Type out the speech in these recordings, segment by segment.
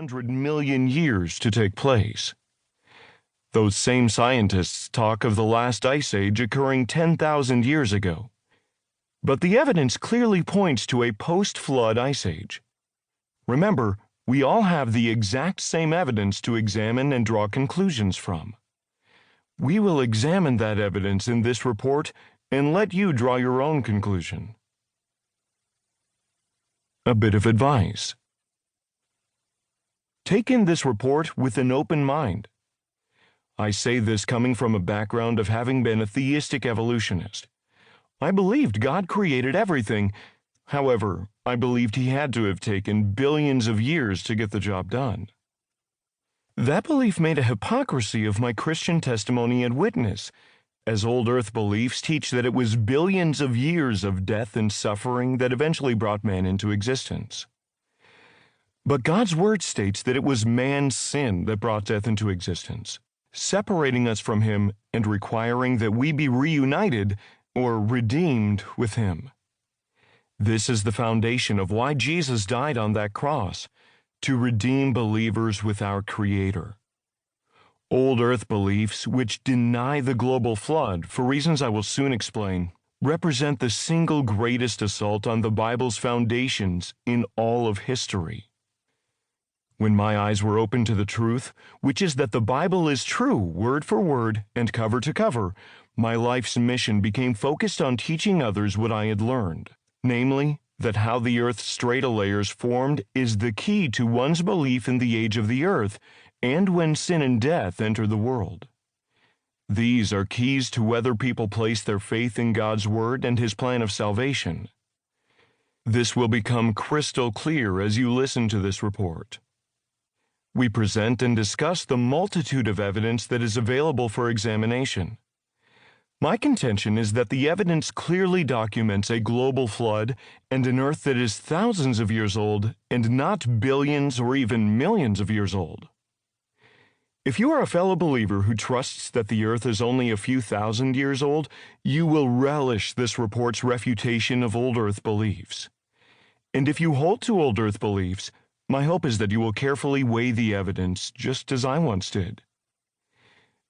100 million years to take place. Those same scientists talk of the last ice age occurring 10,000 years ago. But the evidence clearly points to a post-flood ice age. Remember, we all have the exact same evidence to examine and draw conclusions from. We will examine that evidence in this report and let you draw your own conclusion. A bit of advice. Take in this report with an open mind. I say this coming from a background of having been a theistic evolutionist. I believed God created everything. However, I believed he had to have taken billions of years to get the job done. That belief made a hypocrisy of my Christian testimony and witness, as old earth beliefs teach that it was billions of years of death and suffering that eventually brought man into existence. But God's word states that it was man's sin that brought death into existence, separating us from him and requiring that we be reunited or redeemed with him. This is the foundation of why Jesus died on that cross, to redeem believers with our Creator. Old earth beliefs, which deny the global flood, for reasons I will soon explain, represent the single greatest assault on the Bible's foundations in all of history. When my eyes were opened to the truth, which is that the Bible is true, word for word and cover to cover, my life's mission became focused on teaching others what I had learned, namely, that how the earth's strata layers formed is the key to one's belief in the age of the earth and when sin and death enter the world. These are keys to whether people place their faith in God's word and his plan of salvation. This will become crystal clear as you listen to this report. We present and discuss the multitude of evidence that is available for examination. My contention is that the evidence clearly documents a global flood and an earth that is thousands of years old and not billions or even millions of years old. If you are a fellow believer who trusts that the earth is only a few thousand years old, you will relish this report's refutation of old earth beliefs. And if you hold to old earth beliefs, my hope is that you will carefully weigh the evidence just as I once did.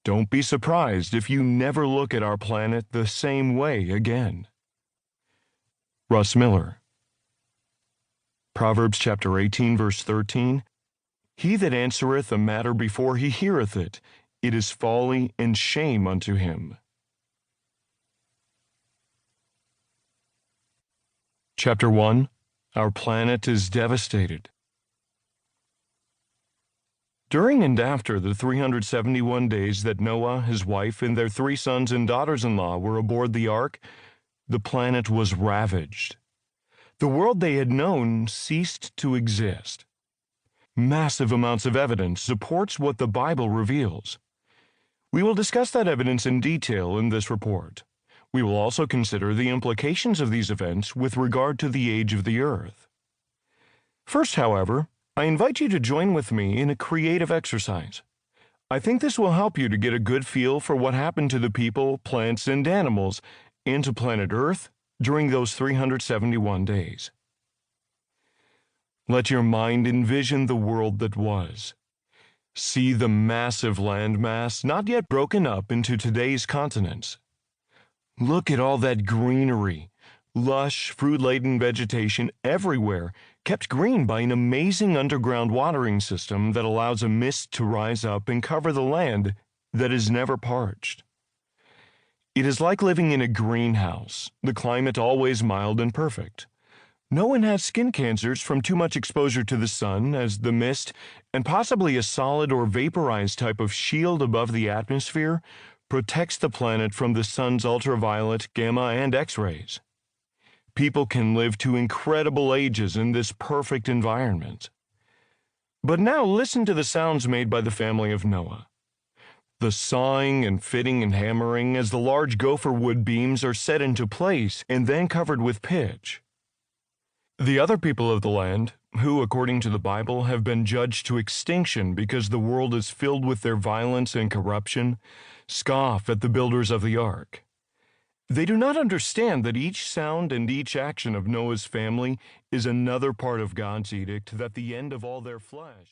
Don't be surprised if you never look at our planet the same way again. Russ Miller. Proverbs chapter 18, verse 13. He that answereth a matter before he heareth it, it is folly and shame unto him. Chapter 1. Our planet is devastated. During and after the 371 days that Noah, his wife, and their 3 sons and daughters-in-law were aboard the ark, the planet was ravaged. The world they had known ceased to exist. Massive amounts of evidence supports what the Bible reveals. We will discuss that evidence in detail in this report. We will also consider the implications of these events with regard to the age of the earth. First, however, I invite you to join with me in a creative exercise. I think this will help you to get a good feel for what happened to the people, plants, and animals and to planet Earth during those 371 days. Let your mind envision the world that was. See the massive landmass not yet broken up into today's continents. Look at all that greenery, lush, fruit-laden vegetation everywhere, kept green by an amazing underground watering system that allows a mist to rise up and cover the land that is never parched. It is like living in a greenhouse, the climate always mild and perfect. No one has skin cancers from too much exposure to the sun, as the mist, and possibly a solid or vaporized type of shield above the atmosphere, protects the planet from the sun's ultraviolet, gamma, and X-rays. People can live to incredible ages in this perfect environment. But now listen to the sounds made by the family of Noah. The sawing and fitting and hammering as the large gopher wood beams are set into place and then covered with pitch. The other people of the land, who, according to the Bible, have been judged to extinction because the world is filled with their violence and corruption, scoff at the builders of the ark. They do not understand that each sound and each action of Noah's family is another part of God's edict that the end of all their flesh